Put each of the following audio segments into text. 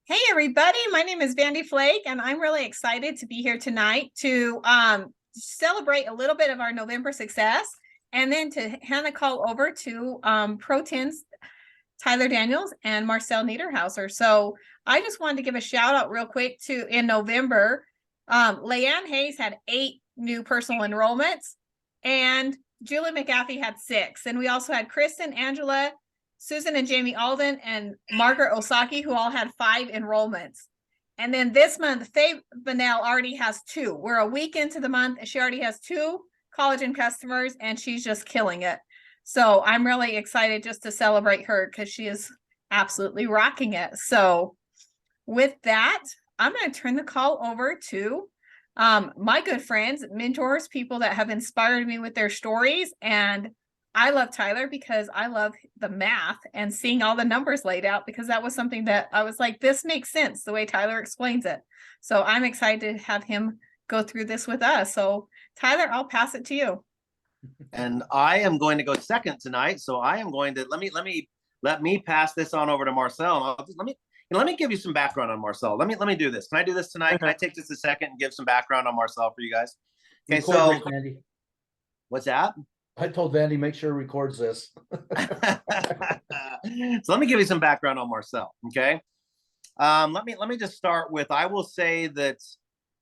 Hey everybody, my name is Vandy Flake, and I'm really excited to be here tonight to celebrate a little bit of our November success, and then to hand the call over to Pro 10's Tyler Daniels and Marcell Niederhauser. So I just wanted to give a shout out real quick to in November. Leanne Hayes had 8 new personal enrollments, and Julie McAfee had 6. And we also had Kristen, Angela, Susan and Jamie Alden, and Margaret Osaki, who all had 5 enrollments. And then this month, Faye Vanell already has 2. We're a week into the month, and she already has 2 collagen customers, and she's just killing it. So I'm really excited just to celebrate her because she is absolutely rocking it. So with that, I'm going to turn the call over to my good friends, mentors, people that have inspired me with their stories. And I love Tyler because I love the math and seeing all the numbers laid out, because that was something that I was like, this makes sense the way Tyler explains it. So I'm excited to have him go through this with us. So Tyler, I'll pass it to you. And I am going to go second tonight. So I am going to let me pass this on over to Marcell. Let me give you some background on Marcell. Let me do this. Can I do this tonight? Can I take just a second and give some background on Marcell for you guys? Okay, so Vandy. What's that? I told Vandy make sure he records this. So let me give you some background on Marcell. Okay. Let me just start with, I will say that,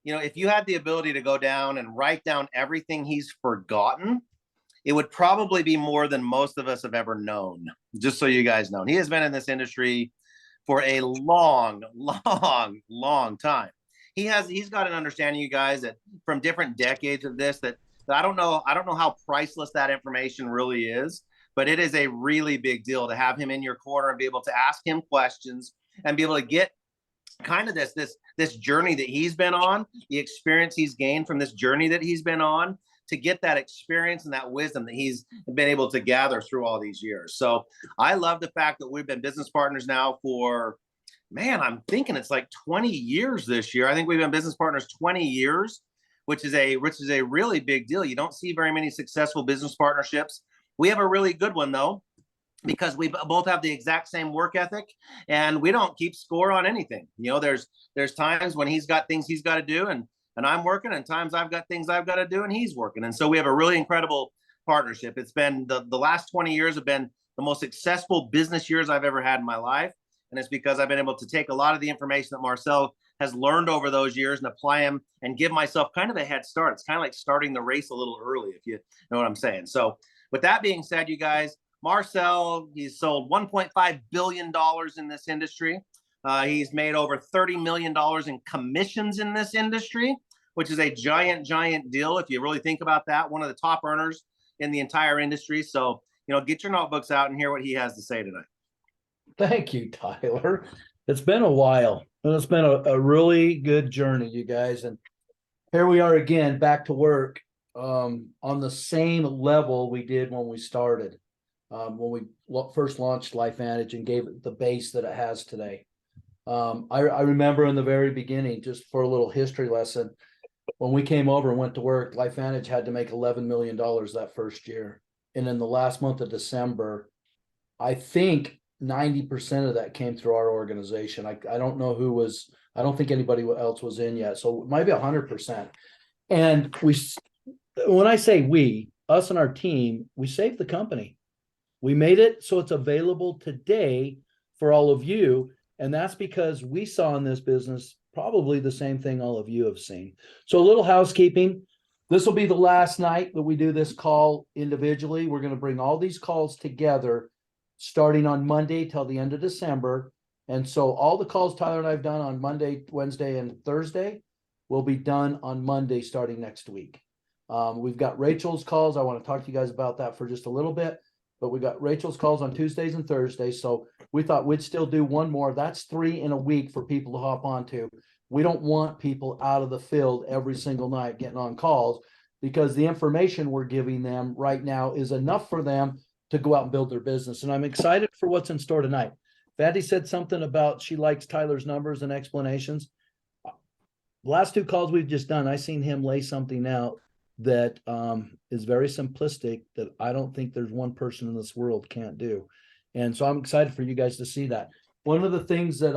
if you had the ability to go down and write down everything he's forgotten, it would probably be more than most of us have ever known, just so you guys know. He has been in this industry for a long time. He's got an understanding, you guys, that from different decades of this, that I don't know how priceless that information really is, but it is a really big deal to have him in your corner and be able to ask him questions and be able to get kind of this journey that he's been on, the experience he's gained from this journey that he's been on, to get that experience and that wisdom that he's been able to gather through all these years. So I love the fact that we've been business partners now for, man, I'm thinking it's like 20 years this year. I think we've been business partners 20 years, which is a really big deal. You don't see very many successful business partnerships. We have a really good one though, because we both have the exact same work ethic, and we don't keep score on anything. There's times when he's got things he's got to do, and I'm working, and times I've got things I've got to do and he's working. And so we have a really incredible partnership. It's been the last 20 years have been the most successful business years I've ever had in my life. And it's because I've been able to take a lot of the information that Marcell has learned over those years and apply them and give myself kind of a head start. It's kind of like starting the race a little early, if you know what I'm saying. So with that being said, you guys, Marcell, he's sold $1.5 billion in this industry. He's made over $30 million in commissions in this industry, which is a giant deal if you really think about that. One of the top earners in the entire industry. So, get your notebooks out and hear what he has to say tonight. Thank you, Tyler. It's been a while, and it's been a really good journey, you guys. And here we are again, back to work on the same level we did when we started, when we first launched LifeVantage and gave it the base that it has today. I remember in the very beginning, just for a little history lesson, when we came over and went to work, LifeVantage had to make $11 million that first year. And in the last month of December, I think 90% of that came through our organization. I don't know who was, I don't think anybody else was in yet. So it might be 100%. And when I say we, us and our team, we saved the company. We made it so it's available today for all of you. And that's because we saw in this business probably the same thing all of you have seen. So a little housekeeping. This will be the last night that we do this call individually. We're going to bring all these calls together starting on Monday till the end of December. And so all the calls Tyler and I have done on Monday, Wednesday, and Thursday will be done on Monday starting next week. We've got Rachel's calls. I want to talk to you guys about that for just a little bit. But we got Rachel's calls on Tuesdays and Thursdays. So we thought we'd still do one more. That's 3 in a week for people to hop onto. We don't want people out of the field every single night getting on calls, because the information we're giving them right now is enough for them to go out and build their business. And I'm excited for what's in store tonight. Vandy said something about she likes Tyler's numbers and explanations. The last 2 calls we've just done, I seen him lay something out that is very simplistic that I don't think there's one person in this world can't do. And so I'm excited for you guys to see that. One of the things that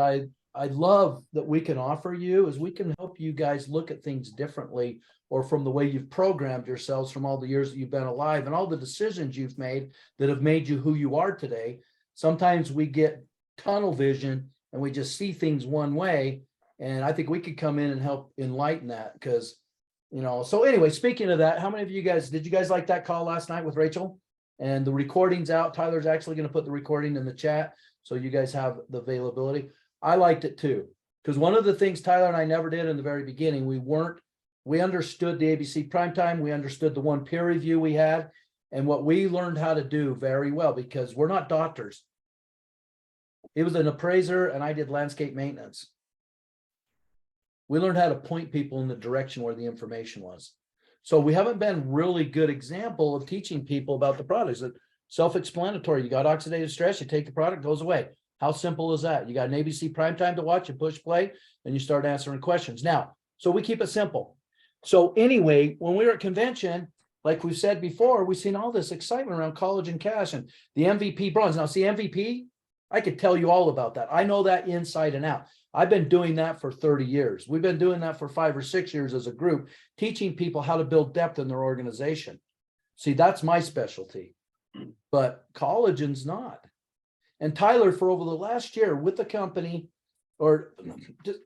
I love that we can offer you is we can help you guys look at things differently, or from the way you've programmed yourselves from all the years that you've been alive and all the decisions you've made that have made you who you are today. Sometimes we get tunnel vision and we just see things one way. And I think we could come in and help enlighten that because, so anyway, speaking of that, how many of you guys, did you guys like that call last night with Rachel? And the recording's out. Tyler's actually going to put the recording in the chat so you guys have the availability. I liked it too, because one of the things Tyler and I never did in the very beginning, we understood the ABC primetime. We understood the one peer review we had and what we learned how to do very well, because we're not doctors. It was an appraiser and I did landscape maintenance. We learned how to point people in the direction where the information was. So we haven't been really good example of teaching people about the products. That self-explanatory. You got oxidative stress, you take the product, goes away. How simple is that? You got an ABC primetime to watch, you push play, and you start answering questions. Now, so we keep it simple. So anyway, when we were at convention, like we've said before, we've seen all this excitement around college and cash and the MVP bronze. Now, see, MVP, I could tell you all about that. I know that inside and out. I've been doing that for 30 years. We've been doing that for 5 or 6 years as a group, teaching people how to build depth in their organization. See, that's my specialty, but collagen's not. And Tyler, for over the last year with the company,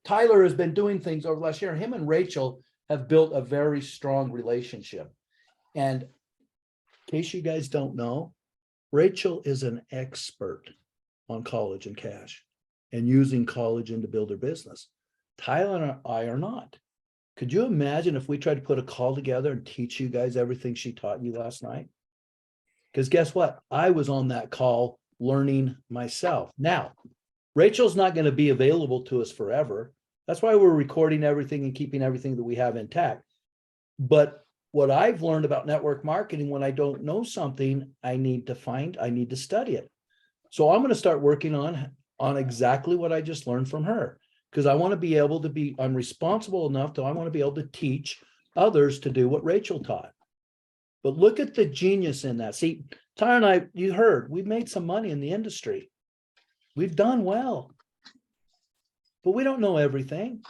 Tyler has been doing things over the last year. Him and Rachel have built a very strong relationship. And in case you guys don't know, Rachel is an expert on collagen cash and using collagen to build her business. Tyler and I are not. Could you imagine if we tried to put a call together and teach you guys everything she taught you last night? Because guess what? I was on that call learning myself. Now, Rachel's not going to be available to us forever. That's why we're recording everything and keeping everything that we have intact. But what I've learned about network marketing, when I don't know something, I need to study it. So I'm going to start working on exactly what I just learned from her, because I want to be able to be, I'm responsible enough to, I want to be able to teach others to do what Rachel taught. But look at the genius in that. See, Tyler and I, you heard, we've made some money in the industry. We've done well, but we don't know everything.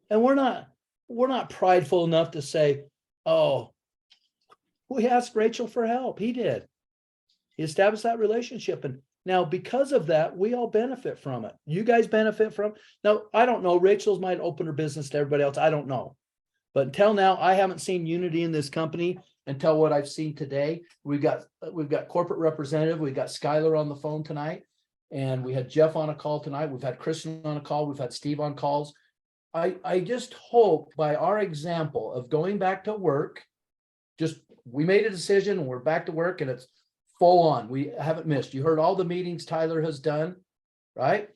And we're not prideful enough to say, oh, we asked Rachel for help. He did. He established that relationship. And now because of that, we all benefit from it. You guys benefit from it. Now, I don't know, Rachel's might open her business to everybody else. I don't know. But until now, I haven't seen unity in this company until what I've seen today. We've got corporate representative. We've got Skylar on the phone tonight. And we had Jeff on a call tonight. We've had Kristen on a call. We've had Steve on calls. I just hope by our example of going back to work, we made a decision and we're back to work and it's full on. We haven't missed. You heard all the meetings Tyler has done, right?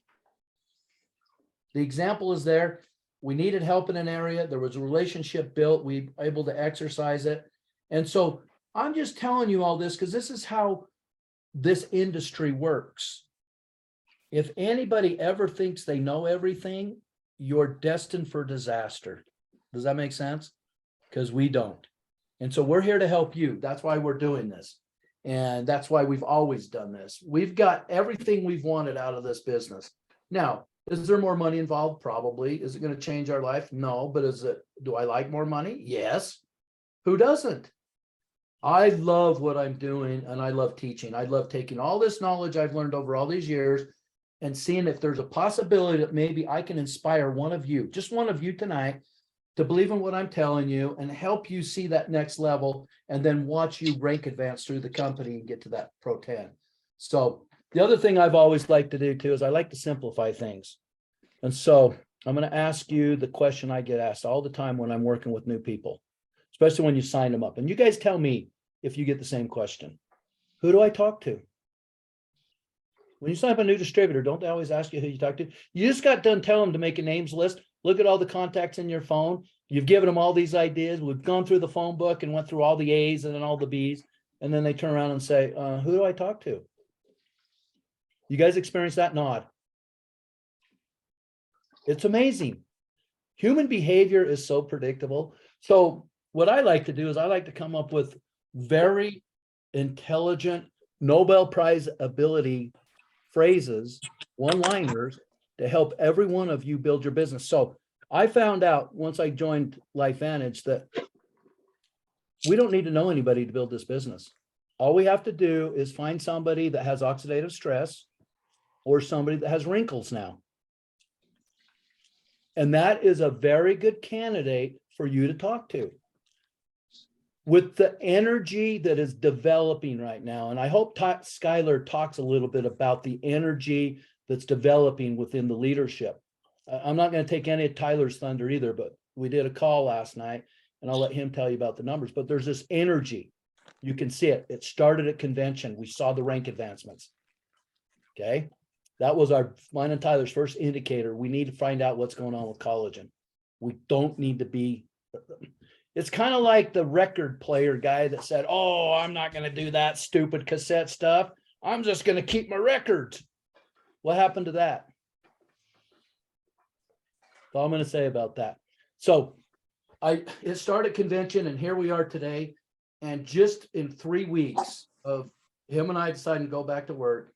The example is there. We needed help in an area. There was a relationship built. We were able to exercise it. And so I'm just telling you all this because this is how this industry works. If anybody ever thinks they know everything, you're destined for disaster. Does that make sense? Because we don't. And so we're here to help you. That's why we're doing this. And that's why we've always done this. We've got everything we've wanted out of this business. Now, is there more money involved? Probably. Is it going to change our life? No. But do I like more money? Yes. Who doesn't? I love what I'm doing and I love teaching. I love taking all this knowledge I've learned over all these years and seeing if there's a possibility that maybe I can inspire one of you, just one of you tonight, to believe in what I'm telling you and help you see that next level and then watch you rank advance through the company and get to that Pro 10. So the other thing I've always liked to do too is I like to simplify things. And so I'm going to ask you the question I get asked all the time when I'm working with new people, especially when you sign them up. And you guys tell me if you get the same question. Who do I talk to? When you sign up a new distributor, don't they always ask you who you talk to? You just got done telling them to make a names list. Look at all the contacts in your phone. You've given them all these ideas. We've gone through the phone book and went through all the A's and then all the B's. And then they turn around and say, who do I talk to? You guys experience that? Nod. It's amazing. Human behavior is so predictable. So what I like to do is I like to come up with very intelligent Nobel Prize ability phrases, one-liners, to help every one of you build your business. So I found out once I joined LifeVantage that we don't need to know anybody to build this business. All we have to do is find somebody that has oxidative stress or somebody that has wrinkles now. And that is a very good candidate for you to talk to. With the energy that is developing right now, and I hope Skylar talks a little bit about the energy that's developing within the leadership. I'm not going to take any of Tyler's thunder either, but we did a call last night, and I'll let him tell you about the numbers. But there's this energy. You can see it. It started at convention. We saw the rank advancements. Okay. That was mine and Tyler's first indicator. We need to find out what's going on with collagen. We don't need to be, it's kind of like the record player guy that said, oh, I'm not going to do that stupid cassette stuff. I'm just going to keep my records. What happened to that? That's all I'm going to say about that. So it started convention, and here we are today. And just in 3 weeks of him and I deciding to go back to work,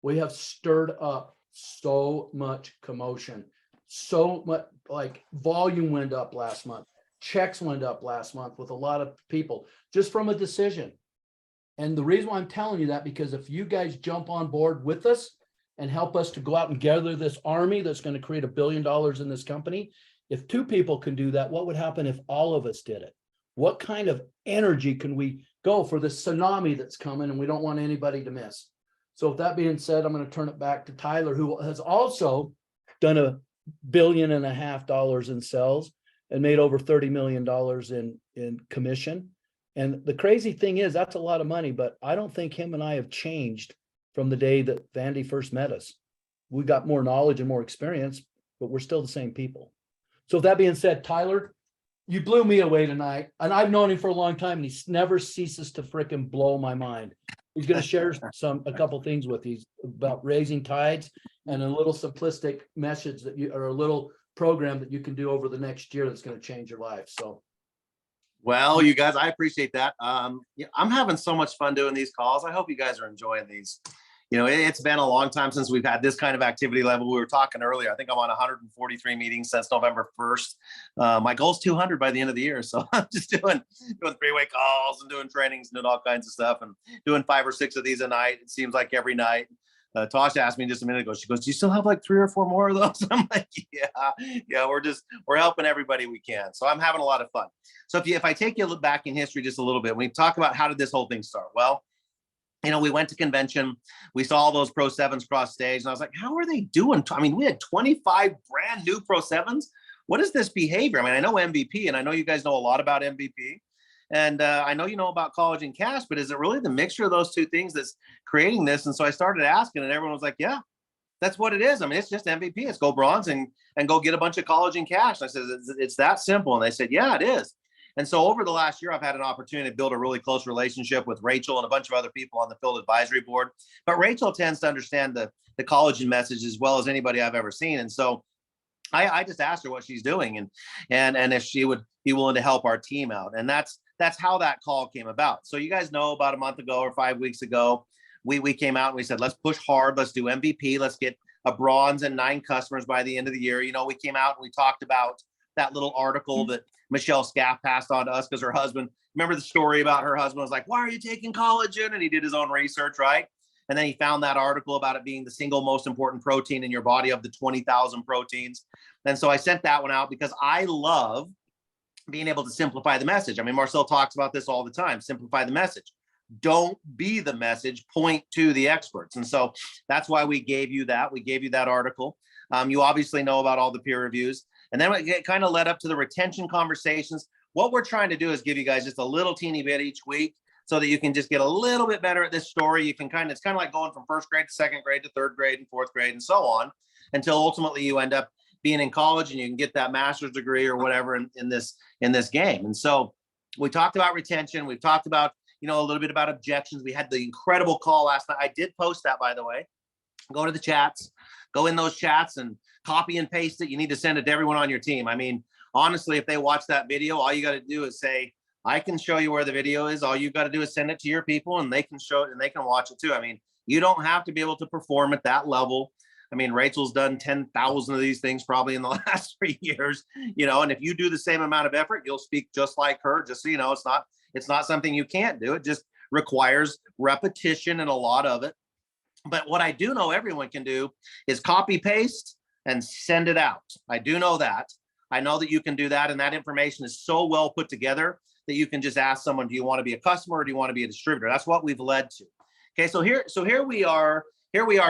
we have stirred up so much commotion, so much, like volume went up last month. Checks went up last month with a lot of people just from a decision. And the reason why I'm telling you that, because if you guys jump on board with us and help us to go out and gather this army that's going to create $1 billion in this company, if 2 people can do that, what would happen if all of us did it? What kind of energy can we go for this tsunami that's coming, and we don't want anybody to miss? So with that being said, I'm going to turn it back to Tyler, who has also done $1.5 billion in sales and made over $30 million in commission. And the crazy thing is, that's a lot of money, but I don't think him and I have changed from the day that Vandy first met us. We got more knowledge and more experience, but we're still the same people. So with that being said, Tyler, you blew me away tonight, and I've known him for a long time, and he never ceases to frickin' blow my mind. He's going to share a couple things with you about raising tides and a little simplistic message or a little program that you can do over the next year that's going to change your life. So, well, you guys, I appreciate that. Yeah, I'm having so much fun doing these calls. I hope you guys are enjoying these. You know, it's been a long time since we've had this kind of activity level. We were talking earlier. I think I'm on 143 meetings since November 1st. My goal is 200 by the end of the year. So I'm just doing 3-way calls and doing trainings and doing all kinds of stuff and doing 5 or 6 of these a night. It seems like every night. Tasha asked me just a minute ago. She goes, "Do you still have like 3 or 4 more of those?" I'm like, yeah. We're helping everybody we can. So I'm having a lot of fun. So if I take you a look back in history just a little bit, when we talk about how did this whole thing start? Well, you know, we went to convention, we saw all those Pro 7s cross stage, and I was like, how are they doing? I mean, we had 25 brand new Pro 7s. What is this behavior? I mean, I know MVP, and I know you guys know a lot about MVP, and I know you know about Collagen Cash, but is it really the mixture of those 2 things that's creating this? And so I started asking, and everyone was like, yeah, that's what it is. I mean, it's just MVP. It's go bronze and go get a bunch of Collagen Cash. And I said, it's that simple. And they said, yeah, it is. And so over the last year, I've had an opportunity to build a really close relationship with Rachel and a bunch of other people on the field advisory board. But Rachel tends to understand the collagen message as well as anybody I've ever seen. And so I just asked her what she's doing and if she would be willing to help our team out. And that's how that call came about. So you guys know about a month ago or 5 weeks ago, we came out and we said, let's push hard. Let's do MVP. Let's get a bronze and 9 customers by the end of the year. You know, we came out and we talked about that little article that Michelle Scaff passed on to us because her husband, remember the story about her husband was like, why are you taking collagen? And he did his own research, right? And then he found that article about it being the single most important protein in your body of the 20,000 proteins. And so I sent that one out because I love being able to simplify the message. I mean, Marcell talks about this all the time, simplify the message. Don't be the message, point to the experts. And so that's why we gave you that. We gave you that article. You obviously know about all the peer reviews. And then it kind of led up to the retention conversations. What we're trying to do is give you guys just a little teeny bit each week so that you can just get a little bit better at this story. You can it's kind of like going from 1st grade to 2nd grade to 3rd grade and 4th grade and so on until ultimately you end up being in college and you can get that master's degree or whatever in this game. And so we talked about retention. We've talked about, you know, a little bit about objections. We had the incredible call last night. I did post that, by the way. Go to the chats, go in those chats and copy and paste it. You need to send it to everyone on your team. I mean, honestly, if they watch that video, all you got to do is say, I can show you where the video is. All you got to do is send it to your people and they can show it and they can watch it too. I mean, you don't have to be able to perform at that level I mean, Rachel's done 10,000 of these things probably in the last 3 years, and if you do the same amount of effort, you'll speak just like her. Just so you know, it's not something you can't do. It just requires repetition and a lot of it. But what I do know everyone can do is copy paste and send it out. I do know that. I know that you can do that. And that information is so well put together that you can just ask someone, do you want to be a customer or do you want to be a distributor? That's what we've led to. Okay, so here we are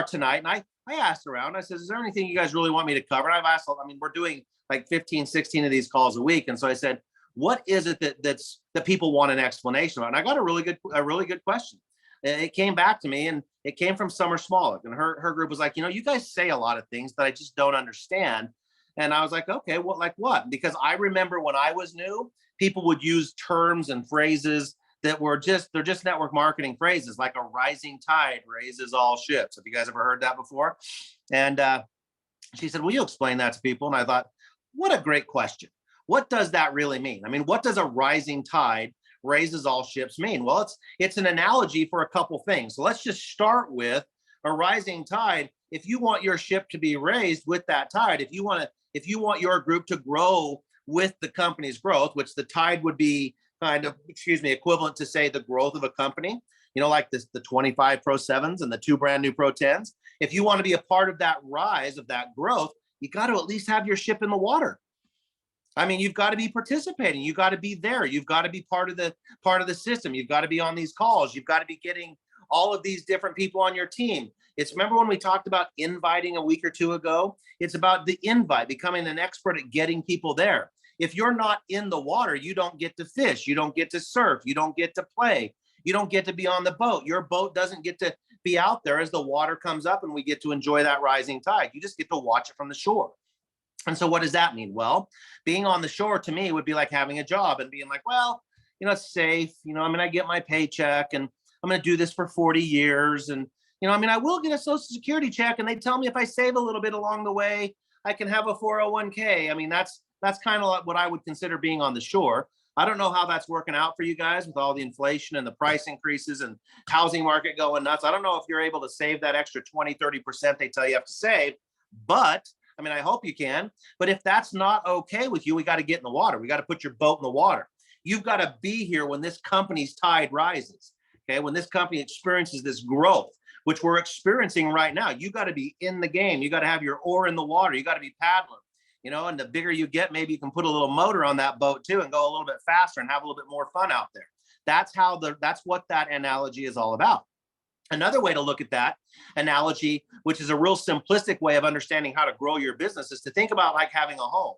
tonight. And I asked around, I said, is there anything you guys really want me to cover? And I've asked, we're doing like 15, 16 of these calls a week. And so I said, what is it that people want an explanation about? And I got a really good question. It came back to me, and it came from Summer Smollett, and her group was like, you guys say a lot of things that I just don't understand. And I was like, okay, well, like what? Because I remember when I was new, people would use terms and phrases that they're just network marketing phrases, like a rising tide raises all ships. Have you guys ever heard that before? And she said, will you explain that to people? And I thought, what a great question. What does that really mean? I mean, what does a rising tide raises all ships mean? Well, it's an analogy for a couple things. So let's just start with a rising tide. If you want your ship to be raised with that tide, if you want your group to grow with the company's growth, which the tide would be kind of, equivalent to, say, the growth of a company, like the 25 Pro 7s and the 2 brand new Pro 10s. If you want to be a part of that rise, of that growth, you got to at least have your ship in the water. I mean, you've got to be participating. You've got to be there. You've got to be part of the system. You've got to be on these calls. You've got to be getting all of these different people on your team. Remember when we talked about inviting a week or two ago? It's about the invite, becoming an expert at getting people there. If you're not in the water, you don't get to fish. You don't get to surf. You don't get to play. You don't get to be on the boat. Your boat doesn't get to be out there as the water comes up and we get to enjoy that rising tide. You just get to watch it from the shore. And so what does that mean? Well, being on the shore to me would be like having a job and being like, well, it's safe. I get my paycheck and I'm going to do this for 40 years. And, I will get a Social Security check, and they tell me if I save a little bit along the way, I can have a 401k. That's kind of like what I would consider being on the shore. I don't know how that's working out for you guys with all the inflation and the price increases and housing market going nuts. I don't know if you're able to save that extra 20, 30% they tell you have to save, but I hope you can. But if that's not okay with you, we got to get in the water. We got to put your boat in the water. You've got to be here when this company's tide rises. Okay. When this company experiences this growth, which we're experiencing right now, you got to be in the game. You got to have your oar in the water. You got to be paddling, and the bigger you get, maybe you can put a little motor on that boat too and go a little bit faster and have a little bit more fun out there. That's what that analogy is all about. Another way to look at that analogy, which is a real simplistic way of understanding how to grow your business, is to think about like having a home,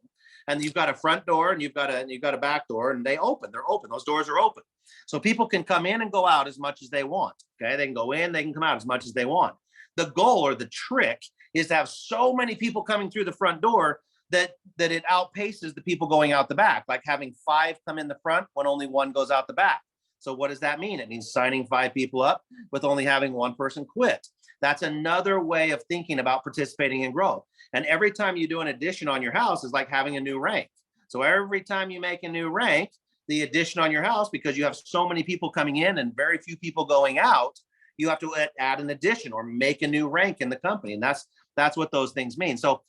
and you've got a front door and you've got a back door, and they're open. Those doors are open. So people can come in and go out as much as they want. Okay. They can go in, they can come out as much as they want. The goal or the trick is to have so many people coming through the front door that it outpaces the people going out the back, like having 5 come in the front when only 1 goes out the back. So what does that mean? It means signing 5 people up with only having 1 person quit. That's another way of thinking about participating in growth. And every time you do an addition on your house is like having a new rank. So every time you make a new rank, the addition on your house, because you have so many people coming in and very few people going out, you have to add an addition or make a new rank in the company. And that's what those things mean. So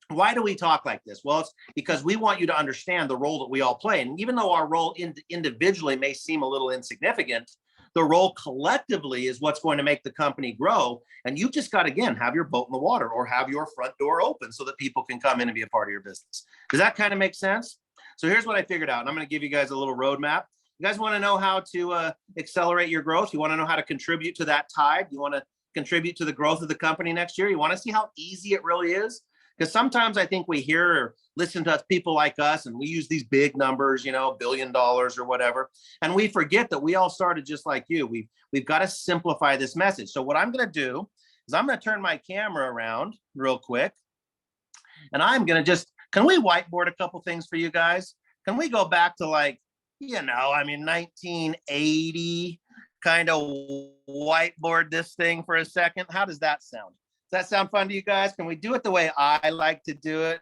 why do we talk like this? Well, it's because we want you to understand the role that we all play. And even though our role individually may seem a little insignificant, the role collectively is what's going to make the company grow. And you just got to, again, have your boat in the water or have your front door open so that people can come in and be a part of your business. Does that kind of make sense? So here's what I figured out. And I'm going to give you guys a little roadmap. You guys want to know how to accelerate your growth? You want to know how to contribute to that tide? You want to contribute to the growth of the company next year? You want to see how easy it really is? Because sometimes I think we hear or listen to people like us and we use these big numbers, $1 billion or whatever. And we forget that we all started just like you. We've got to simplify this message. So what I'm going to do is I'm going to turn my camera around real quick. And I'm going to can we whiteboard a couple things for you guys? Can we go back to 1980, kind of whiteboard this thing for a second? How does that sound? Does that sound fun to you guys? Can we do it the way I like to do it?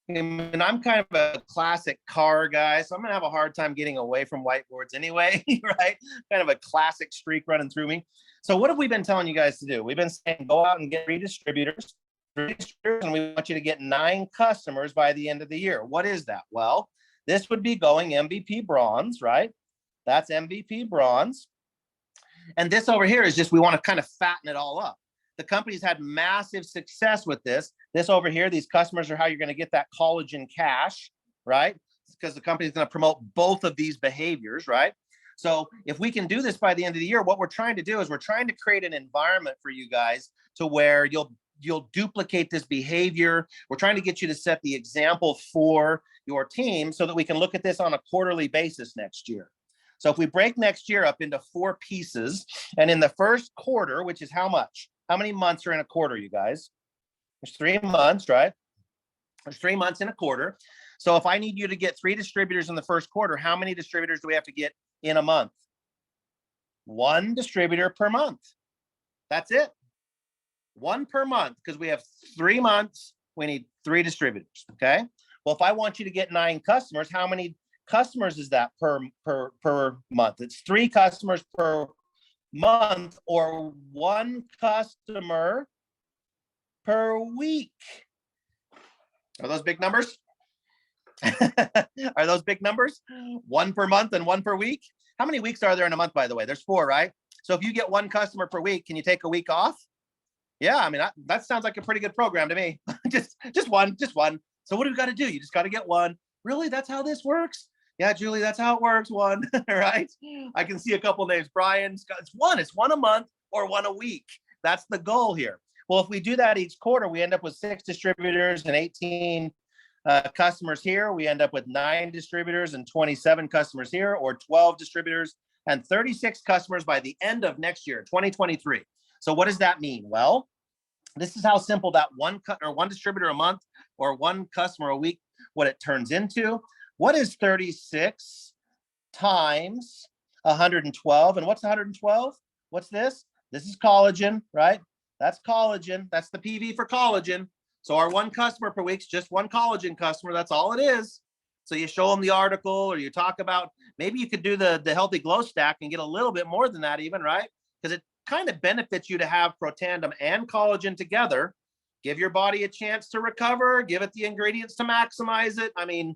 And I'm kind of a classic car guy, so I'm gonna have a hard time getting away from whiteboards anyway, right? Kind of a classic streak running through me. So what have we been telling you guys to do? We've been saying go out and get three distributors, and we want you to get 9 customers by the end of the year. What is that? Well, this would be going MVP bronze, right? That's MVP bronze. And this over here is just, we want to kind of fatten it all up. The company's had massive success with this. This over here, these customers are how you're going to get that collagen cash, right? Because the company's going to promote both of these behaviors, right? So if we can do this by the end of the year, what we're trying to do is we're trying to create an environment for you guys to where you'll duplicate this behavior. We're trying to get you to set the example for your team so that we can look at this on a quarterly basis next year. So if we break next year up into 4 pieces, and in the first quarter, which is how much? How many months are in a quarter, you guys? There's 3 months, right? There's 3 months in a quarter. So if I need you to get 3 distributors in the first quarter, how many distributors do we have to get in a month? 1 distributor per month. That's it. 1 per month, because we have 3 months. We need 3 distributors. Okay. Well, if I want you to get 9 customers, how many customers is that per month? It's 3 customers per month, or 1 customer per week. Are those big numbers? Are those big numbers? 1 per month and 1 per week. How many weeks are there in a month, by the way? There's 4, right? So if you get 1 customer per week, can you take a week off? Yeah, I mean, that sounds like a pretty good program to me. just one. So what do we got to do? You just got to get 1. Really? That's how this works? Yeah, Julie, that's how it works. 1, right? I can see a couple names. Brian, Scott, it's 1. It's 1 a month or 1 a week. That's the goal here. Well, if we do that each quarter, we end up with 6 distributors and 18 customers here. We end up with 9 distributors and 27 customers here, or 12 distributors and 36 customers by the end of next year, 2023. So what does that mean? Well, this is how simple that 1 distributor a month or 1 customer a week, what it turns into. What is 36 times 112? And what's 112? What's this? This is collagen, right? That's collagen. That's the PV for collagen. So our 1 customer per week is just 1 collagen customer. That's all it is. So you show them the article, or you talk about, maybe you could do the healthy glow stack and get a little bit more than that even, right? Because it kind of benefits you to have Protandim and collagen together. Give your body a chance to recover, give it the ingredients to maximize it. I mean,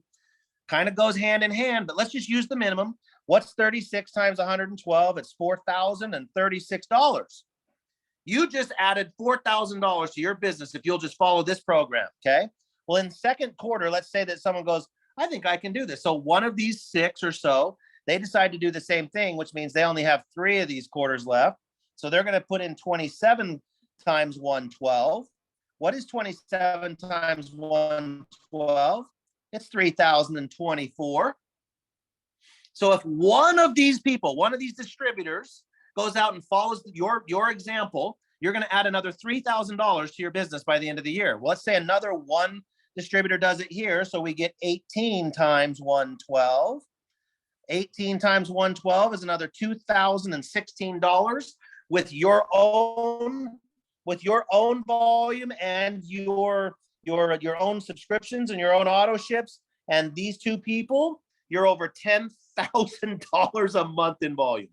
kind of goes hand in hand, but let's just use the minimum. What's 36 times 112? It's $4,036. You just added $4,000 to your business if you'll just follow this program, okay? Well, in second quarter, let's say that someone goes, I think I can do this. So one of these 6 or so, they decide to do the same thing, which means they only have 3 of these quarters left. So they're going to put in 27 times 112. What is 27 times 112? It's 3,024. So if one of these people, one of these distributors goes out and follows your example, you're going to add another $3,000 to your business by the end of the year. Well, let's say another 1 distributor does it here. So we get 18 times 112. 18 times 112 is another $2,016 with your own volume and your own subscriptions and your own auto ships. And these 2 people, you're over $10,000 a month in volume.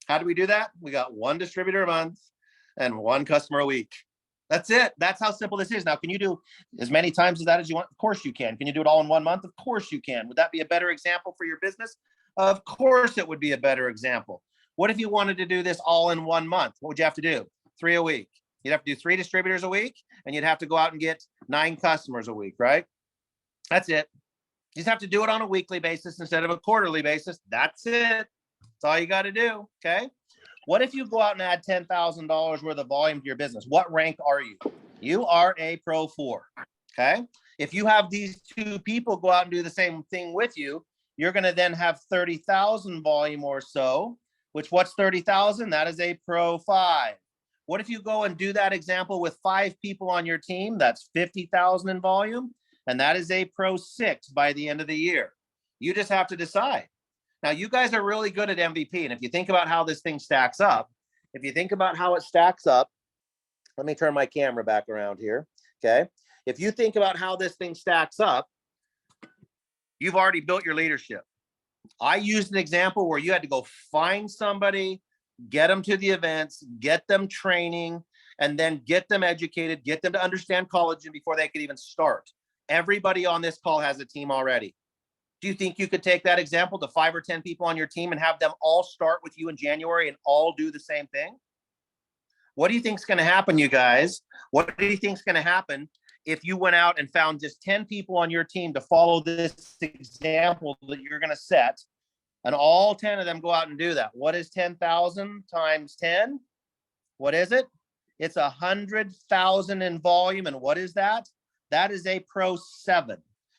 How do we do that? We got 1 distributor a month and 1 customer a week. That's it. That's how simple this is. Now, can you do as many times as that as you want? Of course you can. Can you do it all in 1 month? Of course you can. Would that be a better example for your business? Of course it would be a better example. What if you wanted to do this all in 1 month? What would you have to do? 3 a week. You'd have to do 3 distributors a week, and you'd have to go out and get 9 customers a week, right? That's it. You just have to do it on a weekly basis instead of a quarterly basis. That's it. That's all you got to do, okay? What if you go out and add $10,000 worth of volume to your business? What rank are you? You are a Pro 4, okay? If you have these 2 people go out and do the same thing with you, you're going to then have 30,000 volume or so, which what's 30,000? That is a Pro 5. What if you go and do that example with 5 people on your team? That's 50,000 in volume, and that is a Pro 6 by the end of the year. You just have to decide. Now, you guys are really good at MVP, and if you think about how this thing stacks up, let me turn my camera back around here, okay? If you think about how this thing stacks up, you've already built your leadership. I used an example where you had to go find somebody, get them to the events, get them training, and then get them educated, get them to understand collagen before they could even start. Everybody on this call has a team already. Do you think you could take that example to 5 or 10 people on your team and have them all start with you in January and all do the same thing? What do you think is going to happen, you guys? What do you think is going to happen if you went out and found just 10 people on your team to follow this example that you're going to set, and all 10 of them go out and do that? What is 10,000 times 10? What is it? It's 100,000 in volume. And what is that? That is a Pro 7.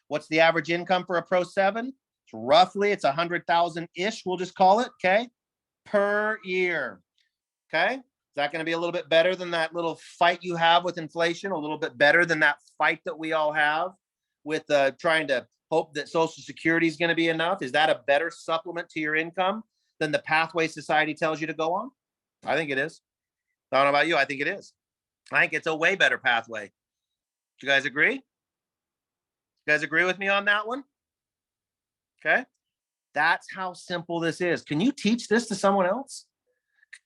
What's the average income for a Pro 7? It's roughly, it's 100,000-ish, we'll just call it, okay, per year. Okay. Is that going to be a little bit better than that little fight you have with inflation? A little bit better than that fight that we all have with trying to hope that Social Security is going to be enough? Is that a better supplement to your income than the pathway society tells you to go on? I think it is. I don't know about you. I think it is. I think it's a way better pathway. Do you guys agree? You guys agree with me on that one? Okay. That's how simple this is. Can you teach this to someone else?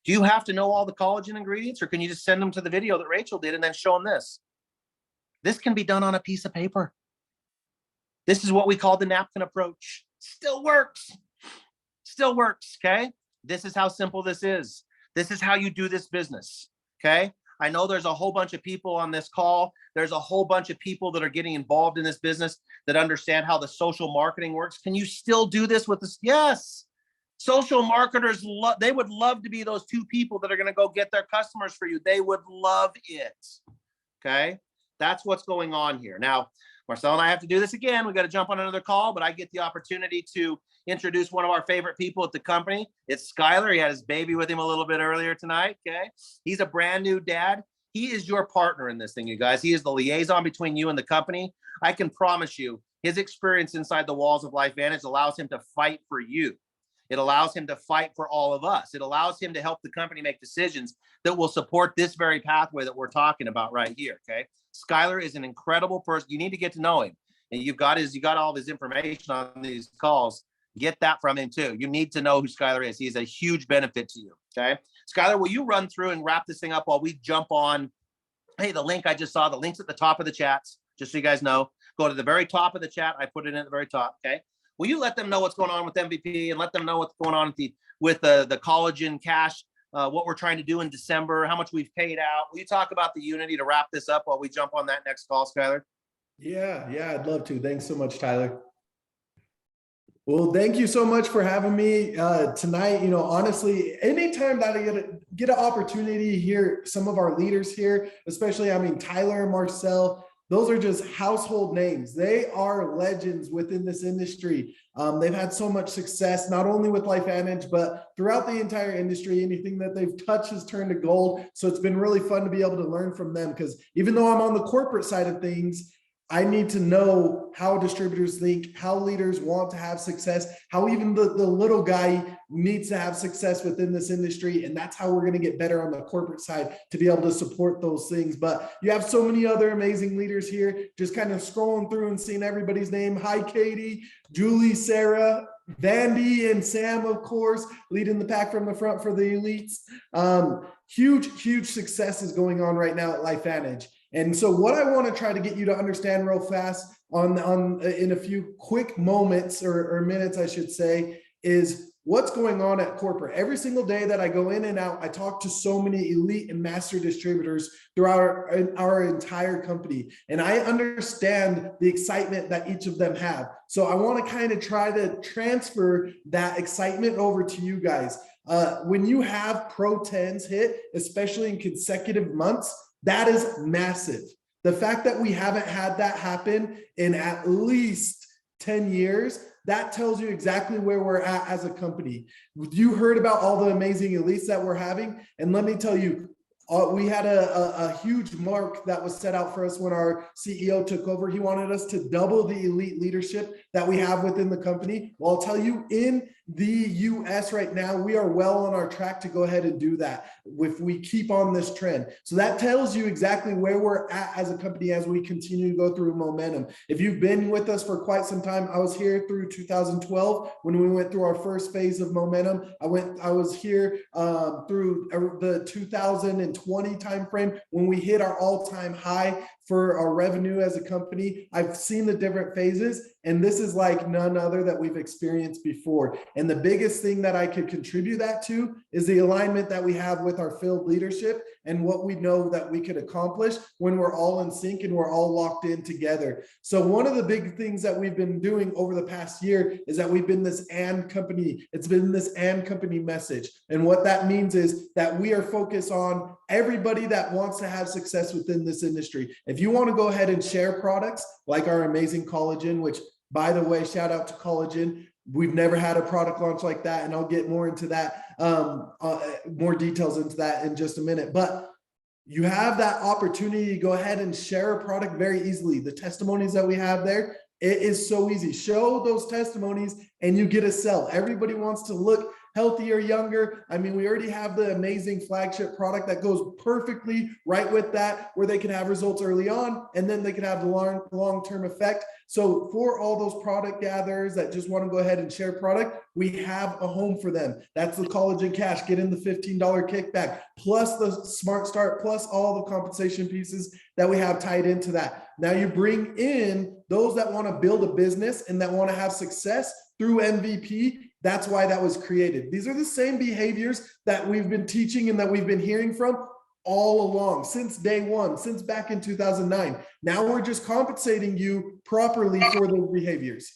Do you have to know all the collagen ingredients, or can you just send them to the video that Rachel did and then show them this? This can be done on a piece of paper. This is what we call the napkin approach. Still works. Still works, okay? This is how simple this is. This is how you do this business, okay? I know there's a whole bunch of people on this call. There's a whole bunch of people that are getting involved in this business that understand how the social marketing works. Can you still do this with this? Yes. Social marketers, they would love to be those 2 people that are going to go get their customers for you. They would love it, okay? That's what's going on here. Now, Marcell and I have to do this again. We got to jump on another call, but I get the opportunity to introduce one of our favorite people at the company. It's Skylar. He had his baby with him a little bit earlier tonight, okay? He's a brand new dad. He is your partner in this thing, you guys. He is the liaison between you and the company. I can promise you, his experience inside the walls of LifeVantage allows him to fight for you. It allows him to fight for all of us. It allows him to help the company make decisions that will support this very pathway that we're talking about right here, okay? Skylar is an incredible person. You need to get to know him. And you got all of his information on these calls. Get that from him too. You need to know who Skylar is. He's a huge benefit to you, okay? Skylar, will you run through and wrap this thing up while we jump on? Hey, the link I just saw, the link's at the top of the chats, just so you guys know. Go to the very top of the chat. I put it in at the very top, okay? Will you let them know what's going on with MVP and let them know what's going on with the collagen cash, what we're trying to do in December, how much we've paid out? Will you talk about the Unity to wrap this up while we jump on that next call, Skylar? Yeah, I'd love to. Thanks so much, Tyler. Well, thank you so much for having me tonight. You know, honestly, anytime that I get an opportunity to hear some of our leaders here, especially, I mean, Tyler and Marcell, those are just household names. They are legends within this industry. They've had so much success, not only with LifeVantage, but throughout the entire industry. Anything that they've touched has turned to gold. So it's been really fun to be able to learn from them, because even though I'm on the corporate side of things, I need to know how distributors think, how leaders want to have success, how even the little guy needs to have success within this industry. And that's how we're going to get better on the corporate side, to be able to support those things. But you have so many other amazing leaders here, just kind of scrolling through and seeing everybody's name. Hi, Katie, Julie, Sarah, Vandy, and Sam, of course, leading the pack from the front for the elites. Huge success is going on right now at LifeVantage. And so what I want to try to get you to understand real fast in a few quick moments or minutes, I should say, is what's going on at corporate. Every single day that I go in and out, I talk to so many elite and master distributors throughout our entire company. And I understand the excitement that each of them have. So I want to kind of try to transfer that excitement over to you guys. When you have Pro 10s hit, especially in consecutive months, that is massive. The fact that we haven't had that happen in at least 10 years, that tells you exactly where we're at as a company. You heard about all the amazing elites that we're having. And let me tell you, we had a huge mark that was set out for us when our CEO took over. He wanted us to double the elite leadership that we have within the company. Well, I'll tell you, in the US right now, we are well on our track to go ahead and do that if we keep on this trend. So that tells you exactly where we're at as a company as we continue to go through momentum. If you've been with us for quite some time, I was here through 2012 when we went through our first phase of momentum. I was here through the 2020 timeframe when we hit our all-time high for our revenue as a company. I've seen the different phases, and this is like none other that we've experienced before. And the biggest thing that I could contribute that to is the alignment that we have with our field leadership and what we know that we could accomplish when we're all in sync and we're all locked in together. So one of the big things that we've been doing over the past year is that we've been this and company. It's been this and company message. And what that means is that we are focused on everybody that wants to have success within this industry. If you want to go ahead and share products like our amazing collagen, which, by the way, shout out to collagen. We've never had a product launch like that, and I'll get more into that, more details into that in just a minute. But you have that opportunity to go ahead and share a product very easily. The testimonies that we have there, it is so easy. Show those testimonies and you get a sell. Everybody wants to look healthier, younger. I mean, we already have the amazing flagship product that goes perfectly right with that, where they can have results early on, and then they can have the long-term effect. So for all those product gatherers that just want to go ahead and share product, we have a home for them. That's the Collagen Cash. Get in the $15 kickback, plus the Smart Start, plus all the compensation pieces that we have tied into that. Now you bring in those that want to build a business and that want to have success through MVP. That's why that was created. These are the same behaviors that we've been teaching and that we've been hearing from all along, since day one, since back in 2009. Now we're just compensating you properly for those behaviors.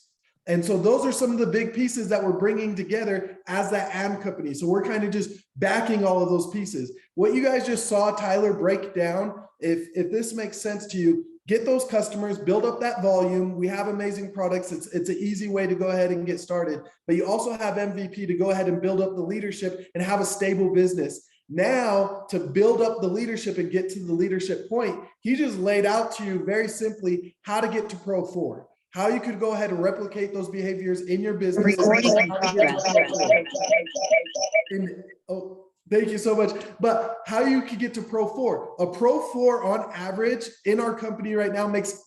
And so those are some of the big pieces that we're bringing together as that and company. So we're kind of just backing all of those pieces. What you guys just saw Tyler break down, if this makes sense to you, get those customers, build up that volume. We have amazing products. It's an easy way to go ahead and get started, but you also have MVP to go ahead and build up the leadership and have a stable business. Now, to build up the leadership and get to the leadership point, he just laid out to you very simply how to get to Pro 4, how you could go ahead and replicate those behaviors in your business. Thank you so much. But how you could get to Pro 4. A Pro 4 on average in our company right now makes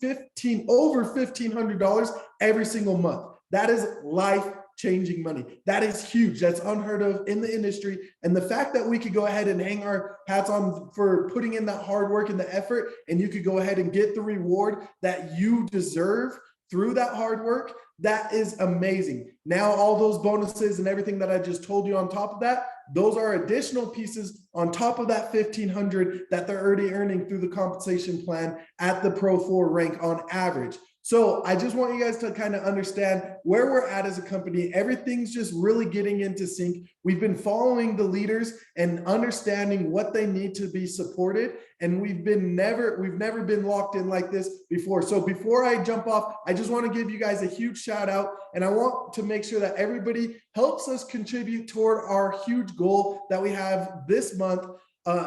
over $1,500 every single month. That is life-changing money. That is huge. That's unheard of in the industry. And the fact that we could go ahead and hang our hats on for putting in that hard work and the effort, and you could go ahead and get the reward that you deserve through that hard work, that is amazing. Now, all those bonuses and everything that I just told you on top of that, those are additional pieces on top of that $1,500 that they're already earning through the compensation plan at the Pro 4 rank on average. So I just want you guys to kind of understand where we're at as a company. Everything's just really getting into sync. We've been following the leaders and understanding what they need to be supported. And we've never been locked in like this before. So before I jump off, I just want to give you guys a huge shout out. And I want to make sure that everybody helps us contribute toward our huge goal that we have this month.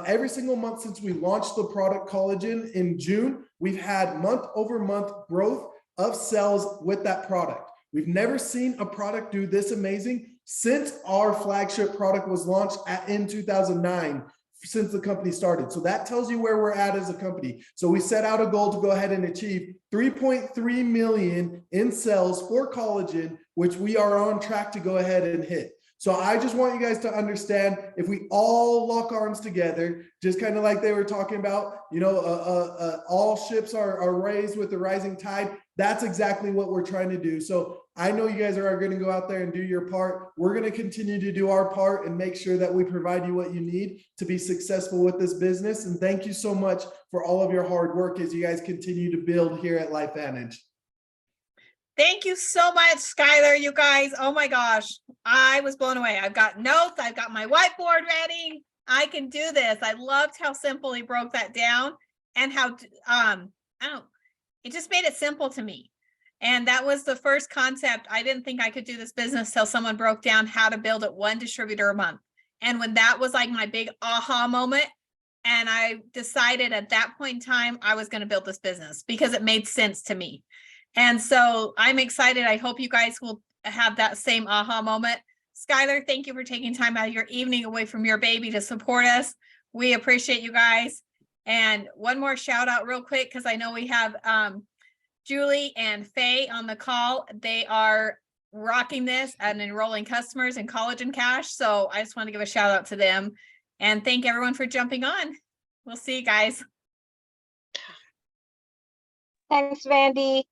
Every single month since we launched the product Collagen in June, we've had month-over-month growth of sales with that product. We've never seen a product do this amazing since our flagship product was launched in 2009, since the company started. So that tells you where we're at as a company. So we set out a goal to go ahead and achieve 3.3 million in sales for collagen, which we are on track to go ahead and hit. So I just want you guys to understand, if we all lock arms together, just kind of like they were talking about, all ships are raised with the rising tide. That's exactly what we're trying to do. So I know you guys are going to go out there and do your part. We're going to continue to do our part and make sure that we provide you what you need to be successful with this business. And thank you so much for all of your hard work as you guys continue to build here at LifeVantage. Thank you so much, Skylar, you guys. Oh my gosh, I was blown away. I've got notes. I've got my whiteboard ready. I can do this. I loved how simple he broke that down, and how, it just made it simple to me. And that was the first concept. I didn't think I could do this business till someone broke down how to build it one distributor a month. And when that was like my big aha moment, and I decided at that point in time, I was going to build this business because it made sense to me. And so I'm excited. I hope you guys will have that same aha moment. Skylar, thank you for taking time out of your evening away from your baby to support us. We appreciate you guys. And one more shout out real quick, because I know we have Julie and Faye on the call. They are rocking this and enrolling customers in College and Cash. So I just want to give a shout out to them and thank everyone for jumping on. We'll see you guys. Thanks, Vandy.